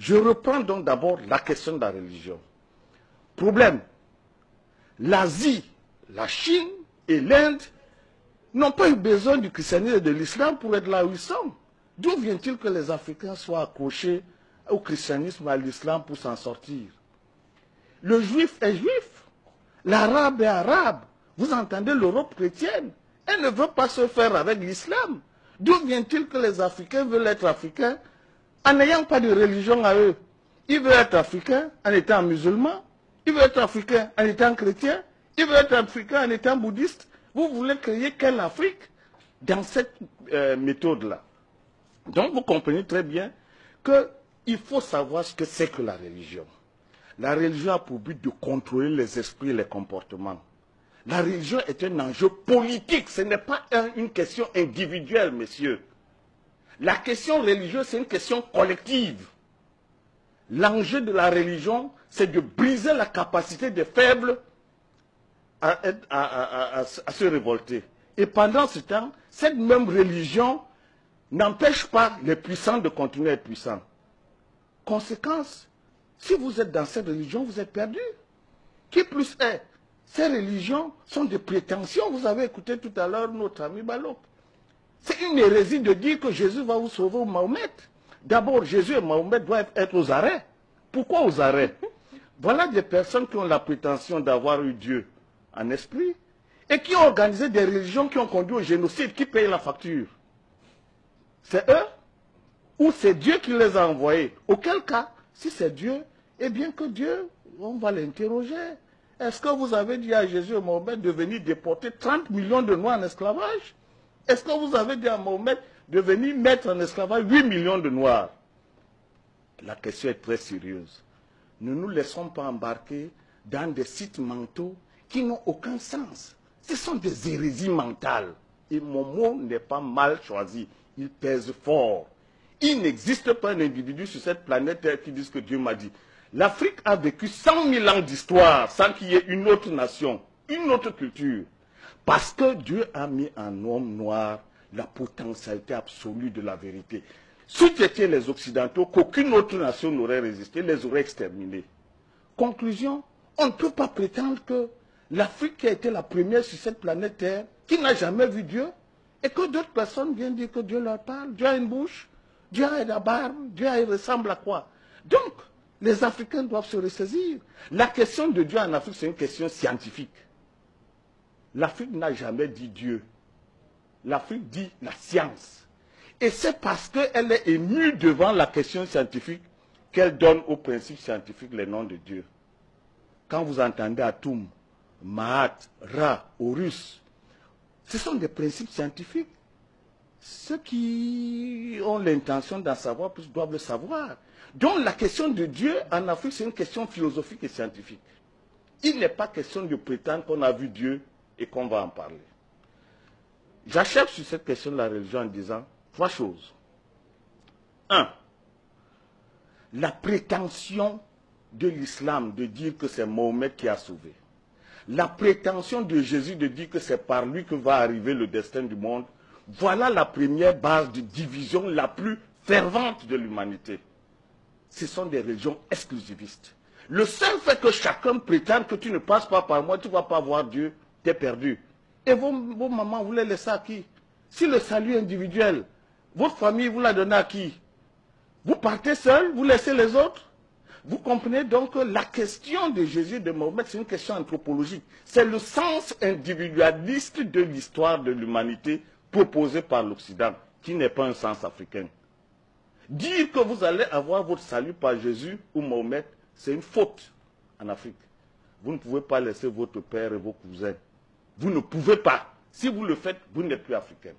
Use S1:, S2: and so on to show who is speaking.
S1: Je reprends donc d'abord la question de la religion. Problème, l'Asie, la Chine et l'Inde n'ont pas eu besoin du christianisme et de l'islam pour être là où ils sont. D'où vient-il que les Africains soient accrochés au christianisme et à l'islam pour s'en sortir? Le juif est juif, l'arabe est arabe. Vous entendez l'Europe chrétienne? Elle ne veut pas se faire avec l'islam. D'où vient-il que les Africains veulent être africains en n'ayant pas de religion à eux? Ils veulent être africains en étant musulmans, ils veulent être africains en étant chrétiens, ils veulent être africains en étant bouddhistes. Vous voulez créer quelle Afrique dans cette méthode-là? Donc vous comprenez très bien qu'il faut savoir ce que c'est que la religion. La religion a pour but de contrôler les esprits et les comportements. La religion est un enjeu politique, ce n'est pas une question individuelle, messieurs. La question religieuse, c'est une question collective. L'enjeu de la religion, c'est de briser la capacité des faibles à se révolter. Et pendant ce temps, cette même religion n'empêche pas les puissants de continuer à être puissants. Conséquence, si vous êtes dans cette religion, vous êtes perdu. Qui plus est, ces religions sont des prétentions. Vous avez écouté tout à l'heure notre ami Balok. C'est une hérésie de dire que Jésus va vous sauver au Mahomet. D'abord, Jésus et Mahomet doivent être aux arrêts. Pourquoi aux arrêts? Voilà des personnes qui ont la prétention d'avoir eu Dieu en esprit et qui ont organisé des religions qui ont conduit au génocide, qui payent la facture. C'est eux ou c'est Dieu qui les a envoyés? Auquel cas, si c'est Dieu, eh bien que Dieu, on va l'interroger. Est-ce que vous avez dit à Jésus et Mahomet de venir déporter 30 millions de Noirs en esclavage? Est-ce que vous avez dit à Mahomet de venir mettre en esclavage 8 millions de Noirs? La question est très sérieuse. Ne nous laissons pas embarquer dans des sites mentaux qui n'ont aucun sens. Ce sont des hérésies mentales. Et mon mot n'est pas mal choisi. Il pèse fort. Il n'existe pas un individu sur cette planète Terre qui dise que Dieu m'a dit. L'Afrique a vécu 100 000 ans d'histoire sans qu'il y ait une autre nation, une autre culture. Parce que Dieu a mis en homme noir la potentialité absolue de la vérité. Si c'était les Occidentaux, qu'aucune autre nation n'aurait résisté, les aurait exterminés. Conclusion, on ne peut pas prétendre que l'Afrique qui a été la première sur cette planète Terre, qui n'a jamais vu Dieu, et que d'autres personnes viennent dire que Dieu leur parle, Dieu a une bouche, Dieu a la barbe, Dieu ressemble à quoi? Donc, les Africains doivent se ressaisir. La question de Dieu en Afrique, c'est une question scientifique. L'Afrique n'a jamais dit Dieu. L'Afrique dit la science. Et c'est parce qu'elle est émue devant la question scientifique qu'elle donne aux principes scientifiques les noms de Dieu. Quand vous entendez Atum, Mahat, Ra, Horus, ce sont des principes scientifiques. Ceux qui ont l'intention d'en savoir plus doivent le savoir. Donc la question de Dieu en Afrique, c'est une question philosophique et scientifique. Il n'est pas question de prétendre qu'on a vu Dieu et qu'on va en parler. J'achève sur cette question de la religion en disant 3 choses. 1. La prétention de l'islam de dire que c'est Mahomet qui a sauvé. La prétention de Jésus de dire que c'est par lui que va arriver le destin du monde. Voilà la première base de division la plus fervente de l'humanité. Ce sont des religions exclusivistes. Le seul fait que chacun prétende que tu ne passes pas par moi, tu ne vas pas voir Dieu, tu es perdu. Et vos mamans, vous les laissez à qui? Si le salut individuel, votre famille, vous la donnez à qui? Vous partez seul, vous laissez les autres? Vous comprenez donc que la question de Jésus et de Mahomet, c'est une question anthropologique. C'est le sens individualiste de l'histoire de l'humanité proposé par l'Occident, qui n'est pas un sens africain. Dire que vous allez avoir votre salut par Jésus ou Mahomet, c'est une faute en Afrique. Vous ne pouvez pas laisser votre père et vos cousins. Vous ne pouvez pas. Si vous le faites, vous n'êtes plus africain.